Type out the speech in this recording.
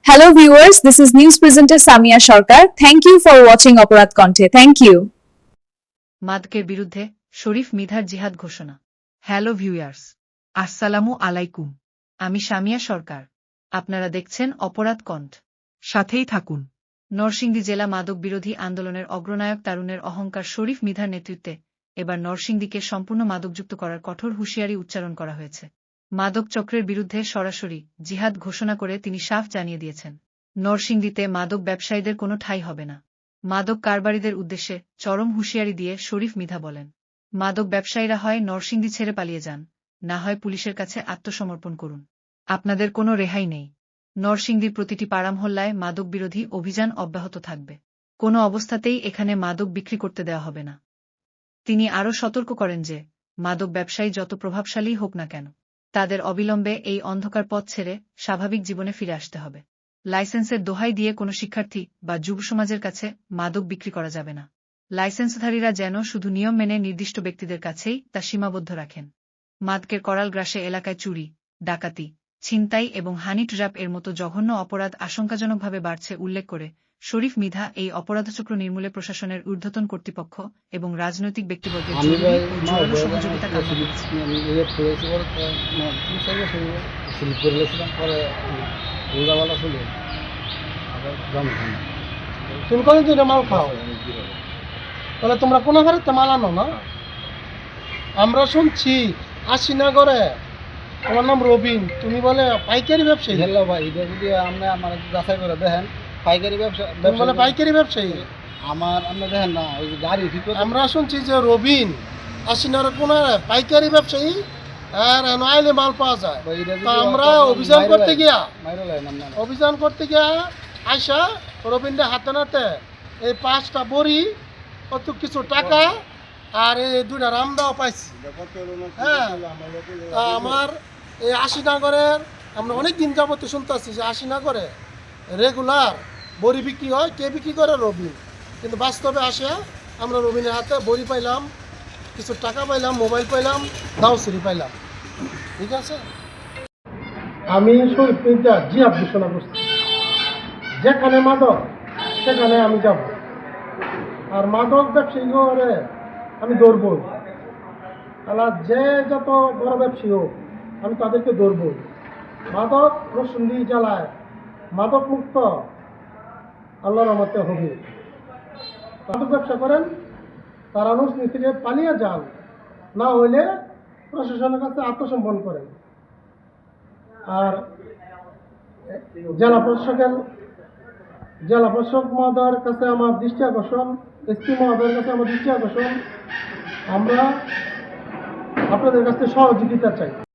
Hello viewers, this is news presenter Samia Sarkar. Thank you for watching Aparad Conte. Thank you. মাদকের বিরুদ্ধে শরীফ মৃধার জিহাদ ঘোষণা। Hello viewers, আসসালামু আলাইকুম। আমি সামিয়া সরকার। আপনারা দেখছেন অপরাধ কণ্ঠ। সাথেই থাকুন। নরসিংদী জেলা মাদক বিরোধী আন্দোলনের অগ্রনায়ক তারুণের অহংকার শরীফ মৃধার নেতৃত্বে এবার নরসিংদীকে সম্পূর্ণ মাদকযুক্ত করার কঠোর হুঁশিয়ারি উচ্চারণ করা হয়েছে। মাদক চক্রের বিরুদ্ধে সরাসরি জিহাদ ঘোষণা করে তিনি সাফ জানিয়ে দিয়েছেন, নরসিংদীতে মাদক ব্যবসায়ীদের কোনো ঠাঁই হবে না। মাদক কারবারিদের উদ্দেশ্যে চরম হুঁশিয়ারি দিয়ে শরীফ মৃধা বলেন, মাদক ব্যবসায়ীরা হয় নরসিংদী ছেড়ে পালিয়ে যান, না হয় পুলিশের কাছে আত্মসমর্পণ করুন। আপনাদের কোনো রেহাই নেই। নরসিংদীর প্রতিটি পাড়ামহল্লায় মাদক বিরোধী অভিযান অব্যাহত থাকবে। কোনো অবস্থাতেই এখানে মাদক বিক্রি করতে দেওয়া হবে না। তিনি আরও সতর্ক করেন যে, মাদক ব্যবসায়ী যত প্রভাবশালী হোক না কেন, তাদের অবিলম্বে এই অন্ধকার পথ ছেড়ে স্বাভাবিক জীবনে ফিরে আসতে হবে। লাইসেন্সের দোহাই দিয়ে কোনো শিক্ষার্থী বা যুব সমাজের কাছে মাদক বিক্রি করা যাবে না। লাইসেন্সধারীরা যেন শুধু নিয়ম মেনে নির্দিষ্ট ব্যক্তিদের কাছেই তা সীমাবদ্ধ রাখেন। মাদকের করাল গ্রাসে এলাকায় চুরি, ডাকাতি, ছিনতাই এবং হানি ট্র্যাপ এর মতো জঘন্য অপরাধ আশঙ্কাজনকভাবে বাড়ছে উল্লেখ করে শরীফ মৃধা এই অপরাধচক্র নির্মূলে প্রশাসনের ঊর্ধ্বতন কর্তৃপক্ষ এবং রাজনৈতিক ব্যক্তিবর্গের জরুরি ও জোরালো সহযোগিতা কামনা করেছে। মাল খাও, তাহলে তোমরা কোনো ঘরে মাল আনো না? আমরা শুনছি আশিনগরে তোমার নাম রবিন, তুমি বলে পাইকারি ব্যবসায়ী। হ্যালো ভাই, এটা যদি আমরা আমার যাচাই করে দেখেন, পাইকারি ব্যবসা বলে পাইকারি ব্যবসায়ী আমার আমরা দেখেন না, ওই যে গাড়ি ঠিক করে আমরা শুনছি যে রবিন আশিনগরের কোন পাইকারি ব্যবসায়ী আর আইলে মাল পাওয়া যায়। তা আমরা অভিযান করতে গিয়া আইসা রবিনটা হাতে নাতে এই 5টা বড়ি, কত কিছু টাকা আর এই 2টা রামদাও পাইছি। হ্যাঁ, আমার এই আশিনগরের আমরা অনেক দিন যাবত শুনতেছি যে আশিনগরে রেগুলার বড়ি বিক্রি হয়। কে বিক্রি করে? রবিন। কিন্তু বাস্তবে আসে আমরা রবিনের হাতে বড়ি পাইলাম, কিছু টাকা পাইলাম, মোবাইল পাইলাম, দাউসিরি পাইলাম। ঠিক আছে, আমি শরীফ মৃধা জিহাদ ঘোষণা করছি। যেখানে মাদক সেখানে আমি যাব, আর মাদক ব্যবসায়ী করে আমি ধরবো। তাহলে যে যত বড় ব্যবসায়ী হোক আমি তাদেরকে ধরবো। মাদক নরসিংদী জেলায় মাদক মুক্ত আল্লাহর রহমতে হবে। মাদক ব্যবসা করেন তারা নরসিংদী থেকে পালিয়ে যান, না হইলে প্রশাসনের কাছে আত্মসমর্পণ করেন। আর জেলা প্রশাসক মহোদয়ের কাছে আমার দৃষ্টি আকর্ষণ, এসপি মহোদয়ের কাছে আমার দৃষ্টি আকর্ষণ, আমরা আপনাদের কাছে সহযোগিতা চাই।